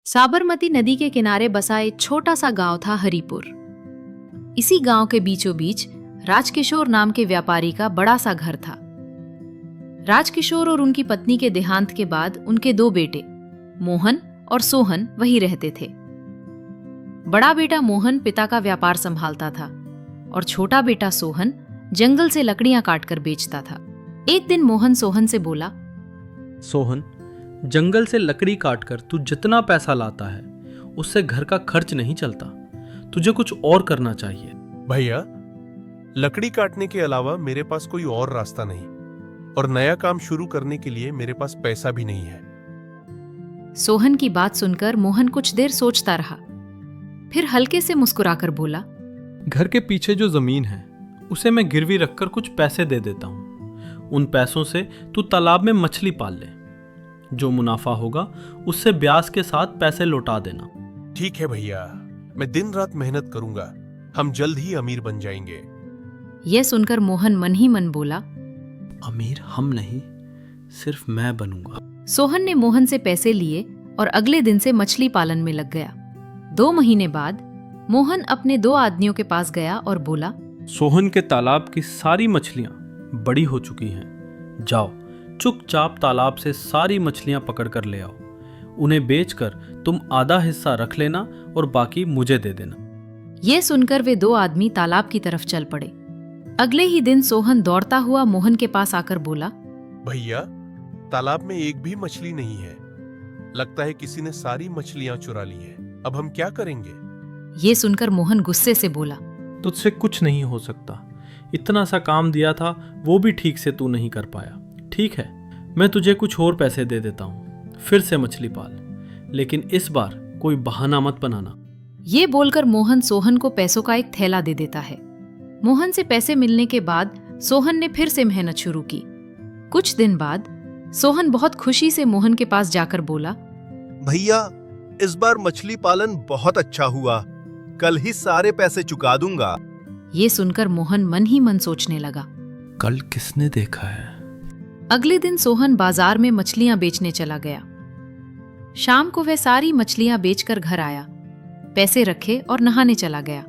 साबरमती नदी के किनारे बसा एक छोटा सा गांव था हरिपुर। इसी गांव के बीचों बीच राजकिशोर नाम के व्यापारी का बड़ा सा घर था। राजकिशोर और उनकी पत्नी के देहांत के बाद उनके दो बेटे मोहन और सोहन वहीं रहते थे। बड़ा बेटा मोहन पिता का व्यापार संभालता था और छोटा बेटा सोहन जंगल से लकड़ियां काटकर बेचता था। एक दिन मोहन सोहन से बोला, सोहन, जंगल से लकड़ी काटकर तू जितना पैसा लाता है उससे घर का खर्च नहीं चलता। तुझे कुछ और करना चाहिए। भैया, लकड़ी काटने के अलावा मेरे पास कोई और रास्ता नहीं और नया काम शुरू करने के लिए मेरे पास पैसा भी नहीं है। सोहन की बात सुनकर मोहन कुछ देर सोचता रहा, फिर हल्के से मुस्कुराकर बोला, घर के पीछे जो जमीन है उसे मैं गिरवी रखकर कुछ पैसे दे देता हूँ। उन पैसों से तू तालाब में मछली पाल ले। जो मुनाफा होगा उससे ब्याज के साथ पैसे लौटा देना। ठीक है भैया, मैं दिन रात मेहनत करूंगा। हम जल्द ही अमीर बन जाएंगे। यह सुनकर मोहन मन ही मन बोला, अमीर हम नहीं, सिर्फ मैं बनूंगा। सोहन ने मोहन से पैसे लिए और अगले दिन से मछली पालन में लग गया। 2 महीने बाद मोहन अपने 2 आदमियों के पास गया और बोला, सोहन के तालाब की सारी मछलियां बड़ी हो चुकी हैं। जाओ, चुपचाप तालाब से सारी मछलियां पकड़ कर ले आओ। उन्हें बेचकर तुम आधा हिस्सा रख लेना और बाकी मुझे दे देना। यह सुनकर वे 2 आदमी तालाब की तरफ चल पड़े। अगले ही दिन सोहन दौड़ता हुआ मोहन के पास आकर बोला, भैया, तालाब में एक भी मछली नहीं है। लगता है किसी ने सारी मछलियां चुरा ली है। अब हम क्या करेंगे? ये सुनकर मोहन गुस्से से बोला, तुझसे कुछ नहीं हो सकता। इतना सा काम दिया था वो भी ठीक से तू नहीं कर पाया। ठीक है, मैं तुझे कुछ और पैसे दे देता हूँ, फिर से मछली पाल, लेकिन इस बार कोई बहाना मत बनाना। ये बोलकर मोहन सोहन को पैसों का एक थैला दे देता है। मोहन से पैसे मिलने के बाद सोहन ने फिर से मेहनत शुरू की। कुछ दिन बाद सोहन बहुत खुशी से मोहन के पास जाकर बोला, भैया, इस बार मछली पालन बहुत अच्छा हुआ। कल ही सारे पैसे चुका दूंगा। ये सुनकर मोहन मन ही मन सोचने लगा, कल किसने देखा है? अगले दिन सोहन बाजार में मछलियां बेचने चला गया। शाम को वह सारी मछलियां बेचकर घर आया, पैसे रखे और नहाने चला गया।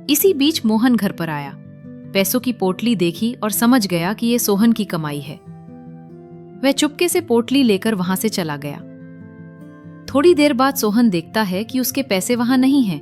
इसी बीच मोहन घर पर आया, पैसों की पोटली देखी और समझ गया कि यह सोहन की कमाई है। वह चुपके से पोटली लेकर वहां से चला गया। थोड़ी देर बाद सोहन देखता है कि उसके पैसे वहां नहीं हैं।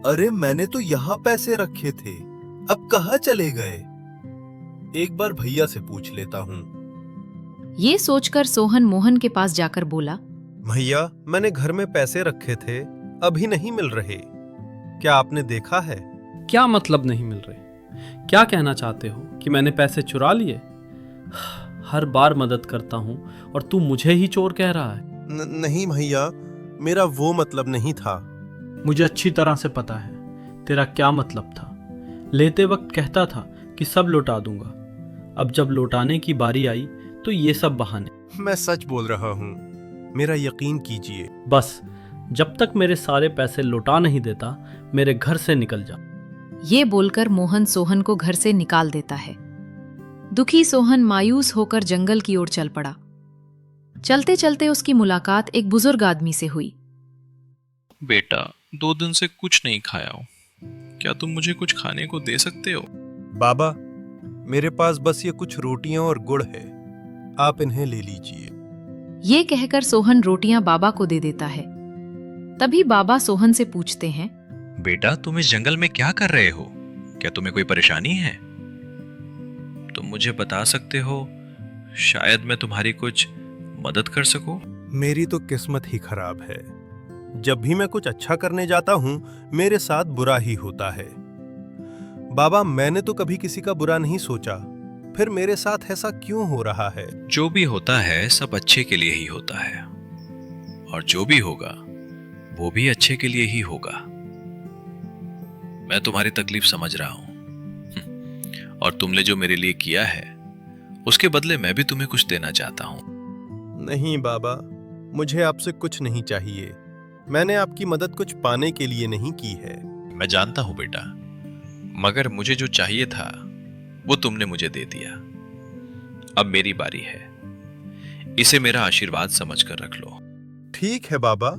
अरे, मैंने तो यहाँ पैसे रखे थे, अब कहाँ चले गए? एक बार भैया से पूछ लेता हूँ। ये सोचकर सोहन मोहन के पास जाकर बोला, भैया, मैंने घर में पैसे रखे थे, अभी नहीं मिल रहे। क्या आपने देखा है? क्या मतलब नहीं मिल रहे? क्या कहना चाहते हो कि मैंने पैसे चुरा लिए? हर बार मदद करता हूँ और तू मुझे ही चोर कह रहा है। नहीं भैया, मेरा वो मतलब नहीं था। मुझे अच्छी तरह से पता है तेरा क्या मतलब था। लेते वक्त कहता था कि सब लौटा दूंगा। अब जब लौटाने की बारी आई तो ये सब बहाने। मैं सच बोल रहा हूँ, मेरा यकीन कीजिए। बस, जब तक मेरे सारे पैसे लौटा नहीं देता मेरे घर से निकल जा। ये बोलकर मोहन सोहन को घर से निकाल देता है। दुखी सोहन मायूस होकर जंगल की ओर चल पड़ा। चलते चलते उसकी मुलाकात एक बुजुर्ग आदमी से हुई। बेटा, 2 दिन से कुछ नहीं खाया हूँ, क्या तुम मुझे कुछ खाने को दे सकते हो? बाबा, मेरे पास बस ये कुछ रोटियां और गुड़ है, आप इन्हें ले लीजिए। ये कहकर सोहन रोटियां बाबा को दे देता है। तभी बाबा सोहन से पूछते हैं, बेटा, तुम इस जंगल में क्या कर रहे हो? क्या तुम्हें कोई परेशानी है? तुम मुझे बता सकते हो, शायद मैं तुम्हारी कुछ मदद कर सकूं। मेरी तो किस्मत ही खराब है। जब भी मैं कुछ अच्छा करने जाता हूँ मेरे साथ बुरा ही होता है। बाबा, मैंने तो कभी किसी का बुरा नहीं सोचा, फिर मेरे साथ ऐसा क्यों हो रहा है? जो भी होता है सब अच्छे के लिए ही होता है, और जो भी होगा वो भी अच्छे के लिए ही होगा। मैं तुम्हारी तकलीफ समझ रहा हूं, और तुमने जो मेरे लिए किया है उसके बदले मैं भी तुम्हें कुछ देना चाहता हूं। नहीं बाबा, मुझे आपसे कुछ नहीं चाहिए। मैंने आपकी मदद कुछ पाने के लिए नहीं की है। मैं जानता हूं बेटा, मगर मुझे जो चाहिए था वो तुमने मुझे दे दिया। अब मेरी बारी है, इसे मेरा आशीर्वाद समझकर रख लो। ठीक है बाबा,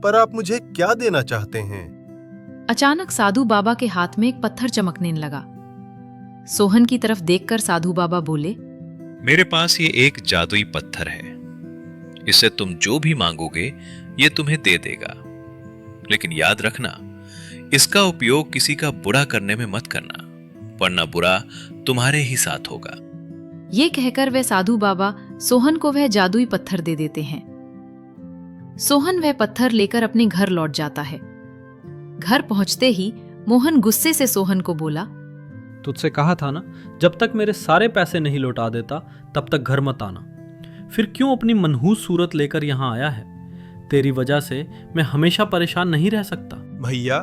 पर आप मुझे क्या देना चाहते हैं? अचानक साधु बाबा के हाथ में एक पत्थर चमकने लगा। सोहन की तरफ देखकर साधु बाबा बोले, मेरे पास ये एक जादुई पत्थर है। इससे तुम जो भी मांगोगे ये तुम्हें दे देगा। लेकिन याद रखना, इसका उपयोग किसी का बुरा करने में मत करना, वरना बुरा तुम्हारे ही साथ होगा। ये कहकर वे साधु बाबा सोहन को वह जादुई पत्थर दे देते हैं। सोहन वह पत्थर लेकर अपने घर लौट जाता है। घर पहुंचते ही मोहन गुस्से से सोहन को बोला, तुझसे कहा था ना, जब तक मेरे सारे पैसे नहीं लौटा देता तब तक घर मत आना। फिर क्यों अपनी मनहूस सूरत लेकर यहाँ आया है? तेरी वजह से मैं हमेशा परेशान नहीं रह सकता। भैया,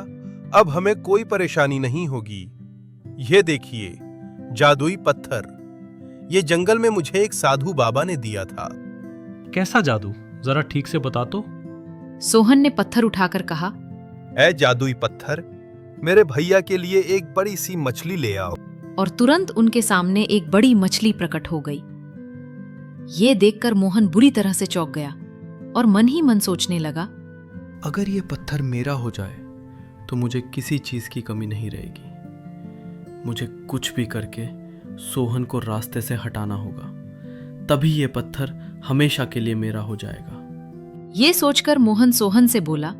अब हमें कोई परेशानी नहीं होगी। ये देखिए, जादुई पत्थर। ये जंगल में मुझे एक साधु बाबा ने दिया था। कैसा जादू, जरा ठीक से बता तो। सोहन ने पत्थर उठाकर कहा, ऐ जादुई पत्थर, मेरे भैया के लिए एक बड़ी सी मछली ले आओ। और तुरंत उनके सामने एक बड़ी मछली प्रकट हो गई। ये देखकर मोहन बुरी तरह से चौंक गया और मन ही मन सोचने लगा, अगर ये पत्थर मेरा हो जाए तो मुझे किसी चीज की कमी नहीं रहेगी। मुझे कुछ भी करके सोहन को रास्ते से हटाना होगा, तभी ये पत्थर हमेशा के लिए मेरा हो जाएगा। ये सोचकर मोहन सोहन से बोला,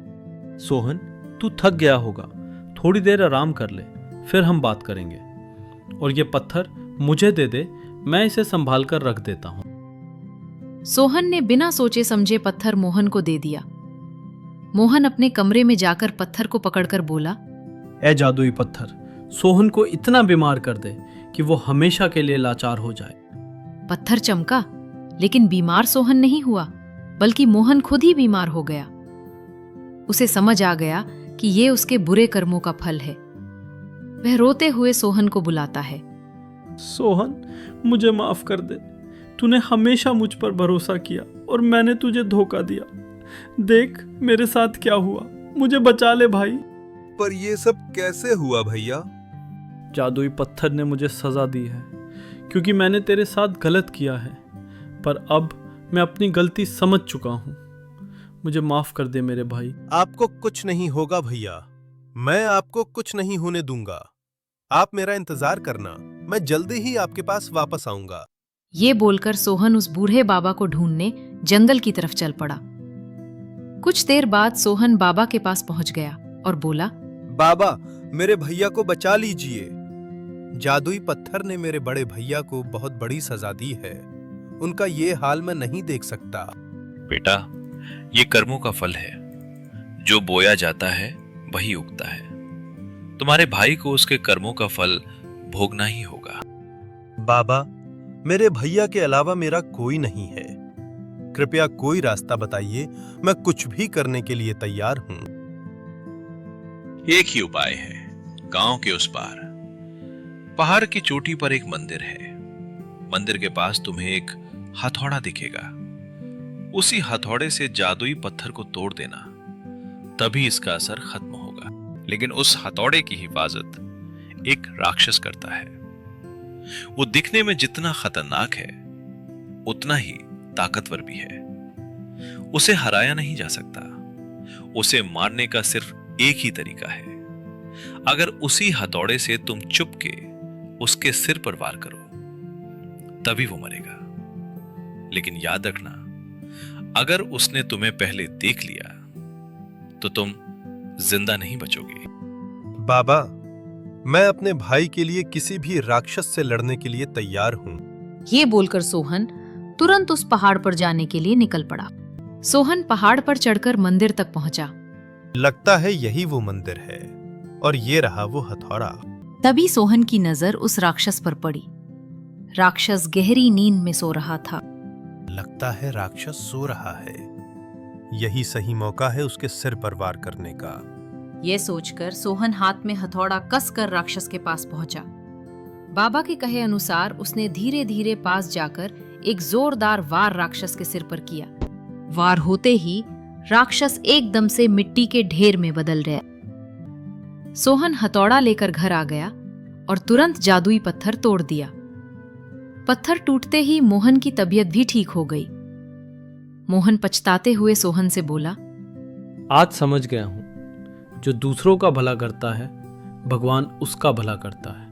सोहन, तू थक गया होगा, थोड़ी देर आराम कर ले, फिर हम बात करेंगे। और ये पत्थर मुझे दे दे, मैं इसे संभाल कर रख देता हूं। सोहन ने बिना सोचे समझे पत्थर मोहन को दे दिया। मोहन अपने कमरे में जाकर पत्थर को पकड़कर बोला, ऐ जादुई पत्थर, सोहन को इतना बीमार कर दे कि वो हमेशा के लिए लाचार हो जाए। पत्थर चमका, लेकिन बीमार सोहन नहीं हुआ, बल्कि मोहन खुद ही बीमार हो गया। उसे समझ आ गया कि ये उसके बुरे कर्मों का फल है। वह रोते हुए सोहन को बुलाता है। सोहन, मुझे माफ कर दे। तूने हमेशा मुझ पर भरोसा किया और मैंने तुझे धोखा दिया। देख मेरे साथ क्या हुआ, मुझे बचा ले भाई। पर ये सब कैसे हुआ भैया? जादुई पत्थर ने मुझे सजा दी है क्योंकि मैंने तेरे साथ गलत किया है, पर अब मैं अपनी गलती समझ चुका हूँ। मुझे माफ कर दे मेरे भाई। आपको कुछ नहीं होगा भैया, मैं आपको कुछ नहीं होने दूंगा। आप मेरा इंतजार करना, मैं जल्दी ही आपके पास वापस आऊंगा। ये बोलकर सोहन उस बूढ़े बाबा को ढूंढने जंगल की तरफ चल पड़ा। कुछ देर बाद सोहन बाबा के पास पहुंच गया और बोला, बाबा, मेरे भैया को बचा लीजिए। जादुई पत्थर ने मेरे बड़े भैया को बहुत बड़ी सजा दी है। उनका ये हाल मैं नहीं देख सकता। बेटा, ये कर्मों का फल है। जो बोया जाता है वही उगता है। तुम्हारे भाई को उसके कर्मों का फल भोगना ही होगा। बाबा, मेरे भैया के अलावा मेरा कोई नहीं है। कृपया कोई रास्ता बताइए, मैं कुछ भी करने के लिए तैयार हूं। एक ही उपाय है, गांव के उस पार पहाड़ की चोटी पर एक मंदिर है। मंदिर के पास तुम्हें एक हथौड़ा दिखेगा। उसी हथौड़े से जादुई पत्थर को तोड़ देना, तभी इसका असर खत्म होगा। लेकिन उस हथौड़े की हिफाजत एक राक्षस करता है। वो दिखने में जितना खतरनाक है उतना ही ताकतवर भी है। उसे हराया नहीं जा सकता। उसे मारने का सिर्फ एक ही तरीका है। अगर उसी हथौड़े से तुम चुपके उसके सिर पर वार करो, तभी वो मरेगा। लेकिन याद रखना, अगर उसने तुम्हें पहले देख लिया तो तुम जिंदा नहीं बचोगे। बाबा, मैं अपने भाई के लिए किसी भी राक्षस से लड़ने के लिए तैयार हूं। ये बोलकर सोहन तुरंत उस पहाड़ पर जाने के लिए निकल पड़ा। सोहन पहाड़ पर चढ़कर मंदिर तक पहुंचा। लगता है यही वो मंदिर है, और ये रहा वो हथौड़ा। तभी सोहन की नजर उस राक्षस पर पड़ी। राक्षस गहरी नींद में सो रहा था। लगता है राक्षस सो रहा है। यही सही मौका है उसके सिर पर वार करने का। ये सोचकर सोहन हाथ में हथौड़ा कसकर राक्षस के पास पहुंचा। बाबा के कहे अनुसार उसने धीरे धीरे पास जाकर एक जोरदार वार राक्षस के सिर पर किया। वार होते ही राक्षस एकदम से मिट्टी के ढेर में बदल गया। सोहन हथौड़ा लेकर घर आ गया और तुरंत जादुई पत्थर तोड़ दिया। पत्थर टूटते ही मोहन की तबीयत भी ठीक हो गई। मोहन पछताते हुए सोहन से बोला, आज समझ गया हूं, जो दूसरों का भला करता है भगवान उसका भला करता है।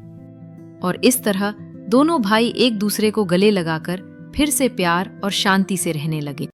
और इस तरह दोनों भाई एक दूसरे को गले लगाकर फिर से प्यार और शांति से रहने लगे।